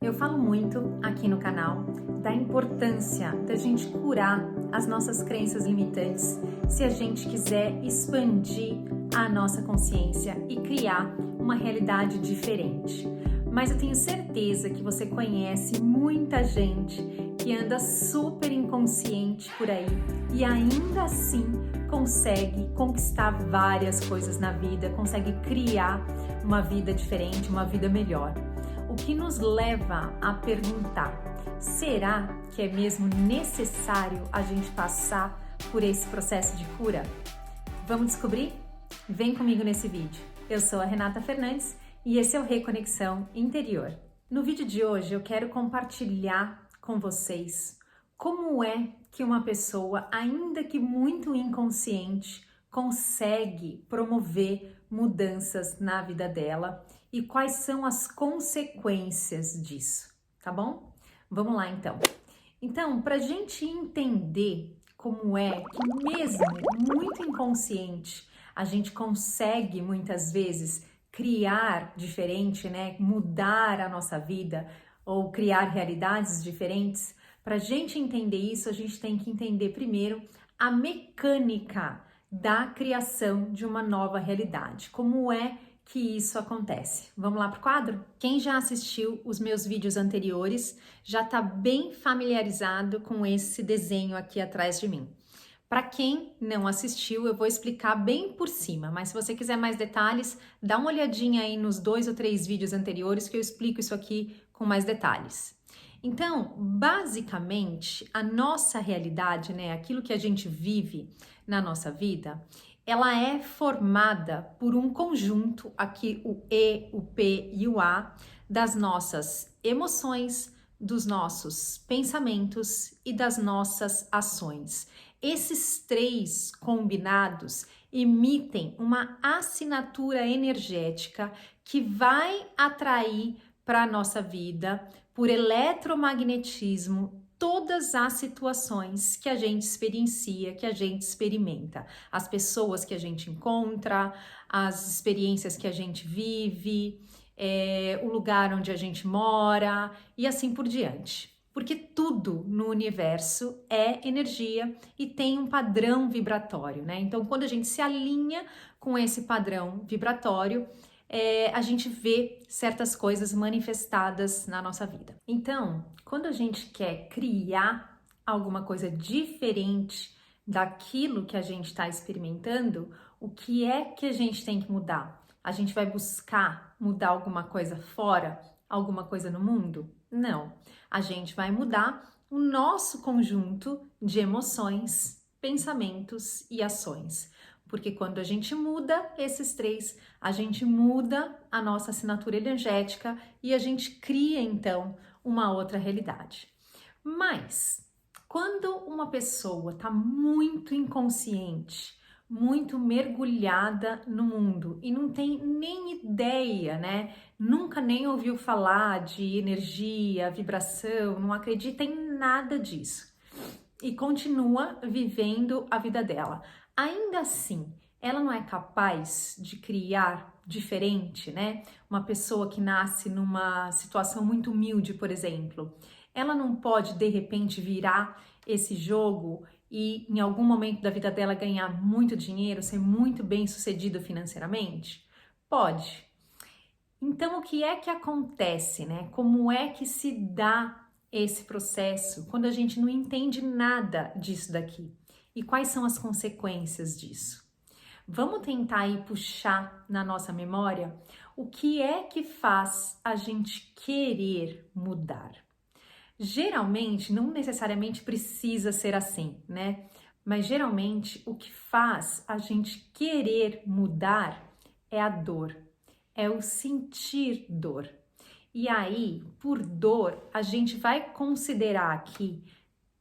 Eu falo muito aqui no canal da importância da gente curar as nossas crenças limitantes se a gente quiser expandir a nossa consciência e criar uma realidade diferente. Mas eu tenho certeza que você conhece muita gente que anda super inconsciente por aí e ainda assim consegue conquistar várias coisas na vida, consegue criar uma vida diferente, uma vida melhor. O que nos leva a perguntar: será que é mesmo necessário a gente passar por esse processo de cura? Vamos descobrir? Vem comigo nesse vídeo. Eu sou a Renata Fernandes e esse é o Reconexão Interior. No vídeo de hoje eu quero compartilhar com vocês como é que uma pessoa, ainda que muito inconsciente, consegue promover mudanças na vida dela e quais são as consequências disso, tá bom? Vamos lá então. Então, para a gente entender como é que mesmo muito inconsciente a gente consegue muitas vezes criar diferente, né? Mudar a nossa vida ou criar realidades diferentes. Para a gente entender isso, a gente tem que entender primeiro a mecânica da criação de uma nova realidade. Como é que isso acontece? Vamos lá para o quadro? Quem já assistiu os meus vídeos anteriores já está bem familiarizado com esse desenho aqui atrás de mim. Para quem não assistiu, eu vou explicar bem por cima, mas se você quiser mais detalhes, dá uma olhadinha aí nos 2 ou 3 vídeos anteriores que eu explico isso aqui com mais detalhes. Então, basicamente, a nossa realidade, né, aquilo que a gente vive na nossa vida, ela é formada por um conjunto, aqui o E, o P e o A, das nossas emoções, dos nossos pensamentos e das nossas ações. Esses 3 combinados emitem uma assinatura energética que vai atrair para a nossa vida, por eletromagnetismo, todas as situações que a gente experiencia, que a gente experimenta. As pessoas que a gente encontra, as experiências que a gente vive, o lugar onde a gente mora e assim por diante. Porque tudo no universo é energia e tem um padrão vibratório, né? Então, quando a gente se alinha com esse padrão vibratório, a gente vê certas coisas manifestadas na nossa vida. Então, quando a gente quer criar alguma coisa diferente daquilo que a gente está experimentando, o que é que a gente tem que mudar? A gente vai buscar mudar alguma coisa fora, alguma coisa no mundo? Não. A gente vai mudar o nosso conjunto de emoções, pensamentos e ações. Porque quando a gente muda esses 3, a gente muda a nossa assinatura energética e a gente cria então uma outra realidade. Mas quando uma pessoa está muito inconsciente, muito mergulhada no mundo e não tem nem ideia, né? Nunca nem ouviu falar de energia, vibração, não acredita em nada disso e continua vivendo a vida dela. Ainda assim, ela não é capaz de criar diferente, né? Uma pessoa que nasce numa situação muito humilde, por exemplo, ela não pode de repente virar esse jogo e em algum momento da vida dela ganhar muito dinheiro, ser muito bem sucedido financeiramente? Pode. Então, o que é que acontece, né? Como é que se dá esse processo quando a gente não entende nada disso daqui? E quais são as consequências disso? Vamos tentar aí puxar na nossa memória o que é que faz a gente querer mudar. Geralmente, não necessariamente precisa ser assim, né? Mas geralmente o que faz a gente querer mudar é a dor, é o sentir dor. E aí, por dor, a gente vai considerar aqui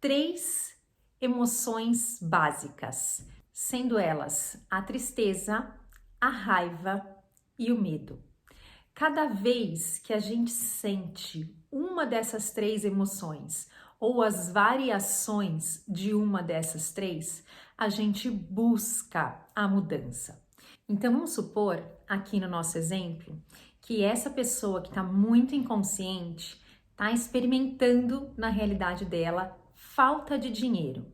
3 emoções básicas, sendo elas a tristeza, a raiva e o medo. Cada vez que a gente sente uma dessas 3 emoções ou as variações de uma dessas 3, a gente busca a mudança. Então vamos supor, aqui no nosso exemplo, que essa pessoa que está muito inconsciente tá experimentando na realidade dela falta de dinheiro.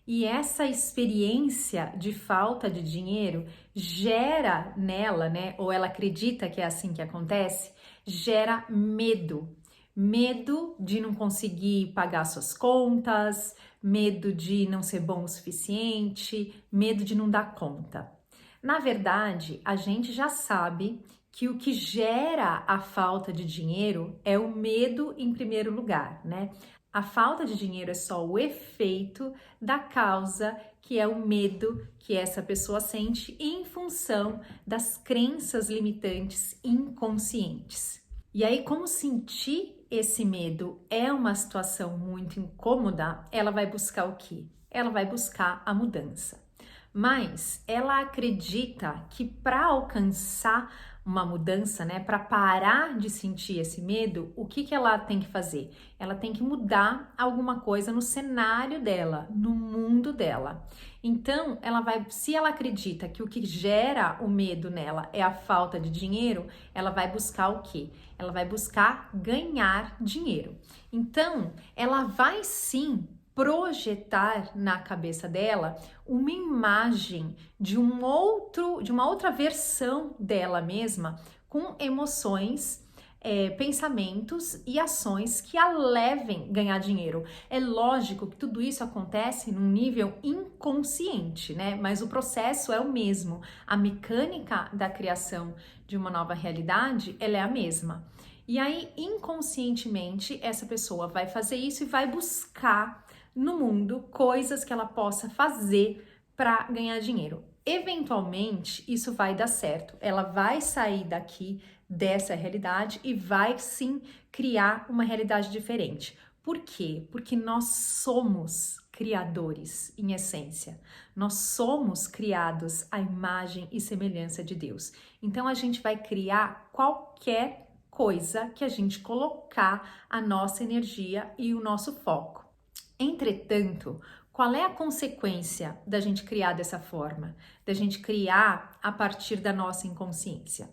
E essa experiência de falta de dinheiro gera nela, né, ou ela acredita que é assim que acontece, gera medo. Medo de não conseguir pagar suas contas, medo de não ser bom o suficiente, medo de não dar conta. Na verdade, a gente já sabe que o que gera a falta de dinheiro é o medo em primeiro lugar, né? A falta de dinheiro é só o efeito da causa, que é o medo que essa pessoa sente em função das crenças limitantes inconscientes. E aí, como sentir esse medo é uma situação muito incômoda, ela vai buscar o quê? Ela vai buscar a mudança. Mas ela acredita que para alcançar uma mudança, né, para parar de sentir esse medo, o que ela tem que fazer? Ela tem que mudar alguma coisa no cenário dela, no mundo dela. Então, se ela acredita que o que gera o medo nela é a falta de dinheiro, ela vai buscar o quê? Ela vai buscar ganhar dinheiro. Então, ela vai sim projetar na cabeça dela uma imagem de uma outra versão dela mesma com emoções, pensamentos e ações que a levem a ganhar dinheiro. É lógico que tudo isso acontece num nível inconsciente, né? Mas o processo é o mesmo. A mecânica da criação de uma nova realidade, ela é a mesma. E aí, inconscientemente, essa pessoa vai fazer isso e vai buscar no mundo coisas que ela possa fazer para ganhar dinheiro. Eventualmente, isso vai dar certo. Ela vai sair dessa realidade e vai sim criar uma realidade diferente. Por quê? Porque nós somos criadores em essência. Nós somos criados à imagem e semelhança de Deus. Então a gente vai criar qualquer coisa que a gente colocar a nossa energia e o nosso foco. Entretanto, qual é a consequência da gente criar dessa forma? Da gente criar a partir da nossa inconsciência?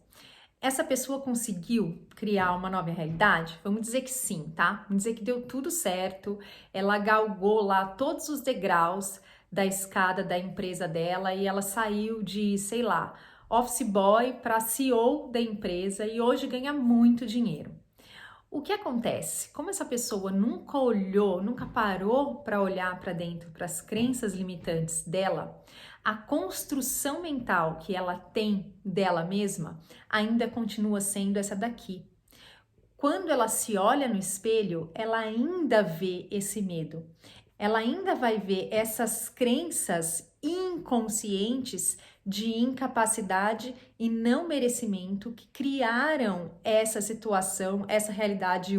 Essa pessoa conseguiu criar uma nova realidade? Vamos dizer que sim, tá? Vamos dizer que deu tudo certo, ela galgou lá todos os degraus da escada da empresa dela e ela saiu de, sei lá, office boy para CEO da empresa e hoje ganha muito dinheiro. O que acontece? Como essa pessoa nunca olhou, nunca parou para olhar para dentro, para as crenças limitantes dela, a construção mental que ela tem dela mesma ainda continua sendo essa daqui. Quando ela se olha no espelho, ela ainda vê esse medo. Ela ainda vai ver essas crenças inconscientes de incapacidade e não merecimento que criaram essa situação, essa realidade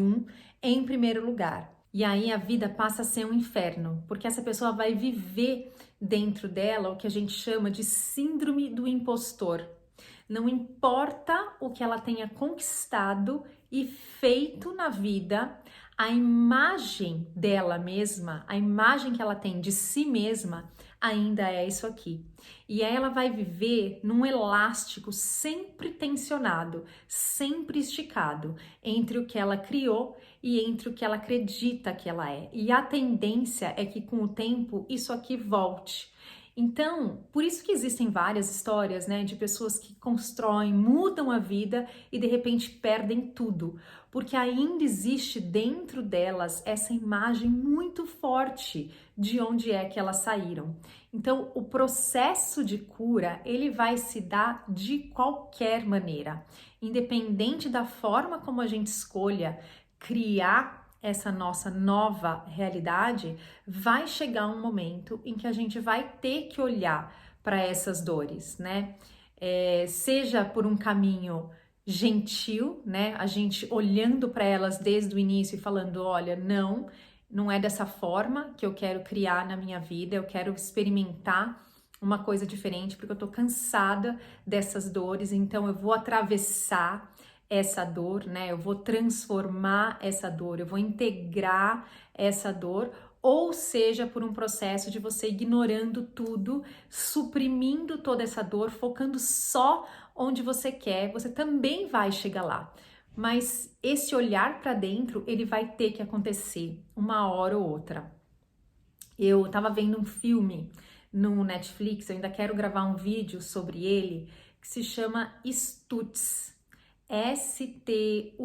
em primeiro lugar. E aí a vida passa a ser um inferno, porque essa pessoa vai viver dentro dela o que a gente chama de síndrome do impostor. Não importa o que ela tenha conquistado e feito na vida, a imagem dela mesma, a imagem que ela tem de si mesma, ainda é isso aqui. E aí ela vai viver num elástico sempre tensionado, sempre esticado, entre o que ela criou e entre o que ela acredita que ela é. E a tendência é que com o tempo isso aqui volte. Então, por isso que existem várias histórias, né, de pessoas que constroem, mudam a vida e de repente perdem tudo, porque ainda existe dentro delas essa imagem muito forte de onde é que elas saíram. Então, o processo de cura, ele vai se dar de qualquer maneira, independente da forma como a gente escolha criar essa nossa nova realidade, vai chegar um momento em que a gente vai ter que olhar para essas dores, né? Seja por um caminho gentil, né? A gente olhando para elas desde o início e falando, olha, não é dessa forma que eu quero criar na minha vida, eu quero experimentar uma coisa diferente, porque eu tô cansada dessas dores, então eu vou atravessar essa dor, né? Eu vou transformar essa dor, eu vou integrar essa dor, ou seja, por um processo de você ignorando tudo, suprimindo toda essa dor, focando só onde você quer, você também vai chegar lá. mas esse olhar para dentro, ele vai ter que acontecer uma hora ou outra. Eu tava vendo um filme no Netflix, eu ainda quero gravar um vídeo sobre ele, que se chama Stutz, S-T-U-T-Z.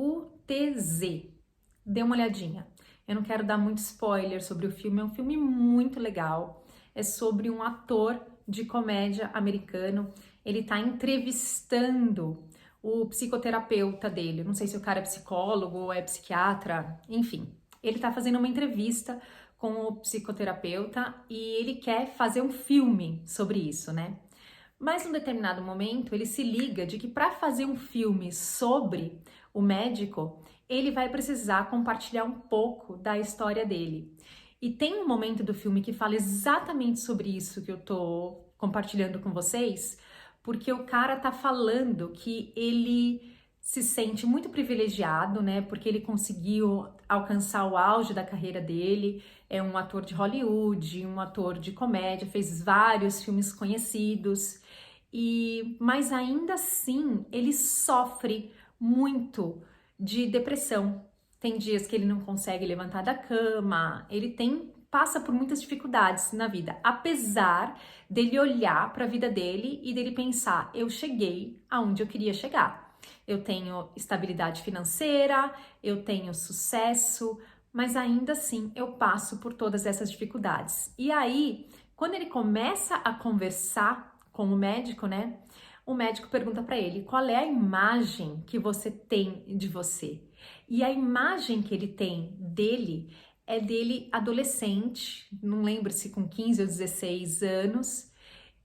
Dê uma olhadinha. Eu não quero dar muito spoiler sobre o filme, é um filme muito legal. É sobre um ator de comédia americano. Ele tá entrevistando o psicoterapeuta dele. Não sei se o cara é psicólogo ou é psiquiatra, enfim. Ele tá fazendo uma entrevista com o psicoterapeuta e ele quer fazer um filme sobre isso, né? Mas num determinado momento ele se liga de que para fazer um filme sobre o médico, ele vai precisar compartilhar um pouco da história dele. E tem um momento do filme que fala exatamente sobre isso que eu tô compartilhando com vocês, porque o cara tá falando que ele se sente muito privilegiado, né? Porque ele conseguiu alcançar o auge da carreira dele. É um ator de Hollywood, um ator de comédia, fez vários filmes conhecidos. Mas ainda assim, ele sofre muito de depressão. Tem dias que ele não consegue levantar da cama, passa por muitas dificuldades na vida, apesar dele olhar para a vida dele e dele pensar, eu cheguei aonde eu queria chegar. Eu tenho estabilidade financeira, eu tenho sucesso, mas ainda assim eu passo por todas essas dificuldades. E aí, quando ele começa a conversar com o médico, né? O médico pergunta para ele qual é a imagem que você tem de você. E a imagem que ele tem dele é dele adolescente, não lembro se com 15 ou 16 anos,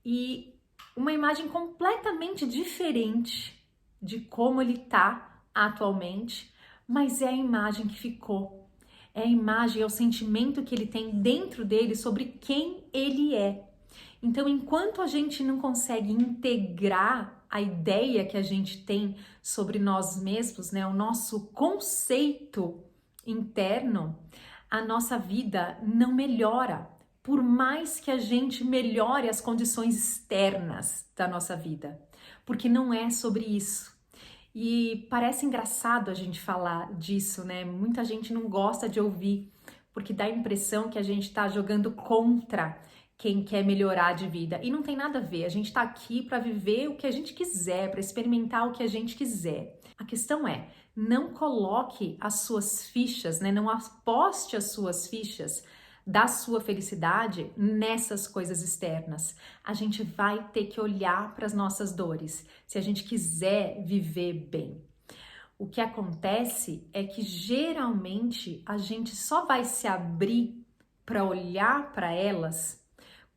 e uma imagem completamente diferente de como ele tá atualmente, mas é a imagem que ficou. É a imagem, é o sentimento que ele tem dentro dele sobre quem ele é. Então, enquanto a gente não consegue integrar a ideia que a gente tem sobre nós mesmos, né, o nosso conceito interno, a nossa vida não melhora, por mais que a gente melhore as condições externas da nossa vida, porque não é sobre isso. E parece engraçado a gente falar disso, né? Muita gente não gosta de ouvir, porque dá a impressão que a gente está jogando contra quem quer melhorar de vida. E não tem nada a ver, a gente está aqui para viver o que a gente quiser, para experimentar o que a gente quiser. A questão é, não coloque as suas fichas, né? Não aposte as suas fichas da sua felicidade nessas coisas externas. A gente vai ter que olhar para as nossas dores, se a gente quiser viver bem. O que acontece é que geralmente a gente só vai se abrir para olhar para elas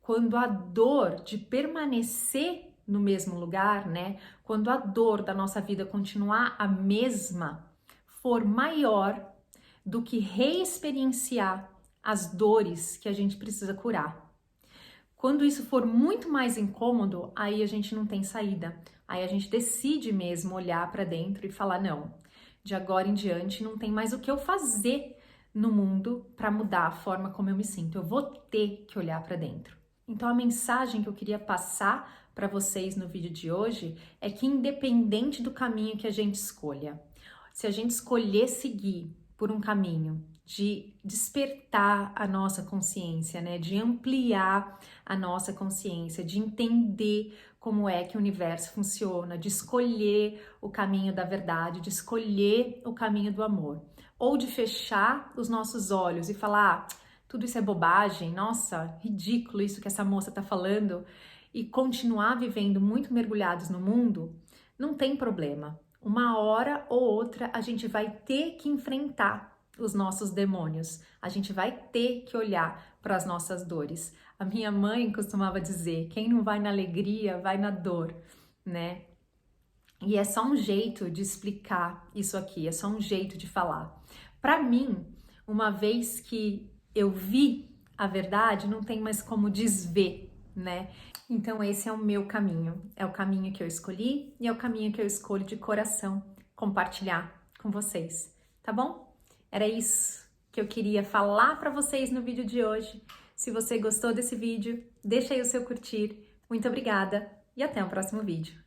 quando a dor de permanecer no mesmo lugar, né? Quando a dor da nossa vida continuar a mesma, for maior do que reexperienciar as dores que a gente precisa curar. Quando isso for muito mais incômodo, aí a gente não tem saída. Aí a gente decide mesmo olhar para dentro e falar: não, de agora em diante não tem mais o que eu fazer no mundo para mudar a forma como eu me sinto. Eu vou ter que olhar para dentro. Então a mensagem que eu queria passar para vocês no vídeo de hoje é que independente do caminho que a gente escolha, se a gente escolher seguir por um caminho de despertar a nossa consciência, né, de ampliar a nossa consciência, de entender como é que o universo funciona, de escolher o caminho da verdade, de escolher o caminho do amor, ou de fechar os nossos olhos e falar: ah, tudo isso é bobagem, nossa, ridículo isso que essa moça tá falando, e continuar vivendo muito mergulhados no mundo, não tem problema. Uma hora ou outra a gente vai ter que enfrentar os nossos demônios, a gente vai ter que olhar para as nossas dores. A minha mãe costumava dizer: quem não vai na alegria, vai na dor, né? E é só um jeito de explicar isso aqui, é só um jeito de falar. Para mim, uma vez que eu vi a verdade, não tem mais como desver, né? Então esse é o meu caminho, é o caminho que eu escolhi e é o caminho que eu escolho de coração compartilhar com vocês, tá bom? Era isso que eu queria falar para vocês no vídeo de hoje. Se você gostou desse vídeo, deixa aí o seu curtir. Muito obrigada e até o próximo vídeo.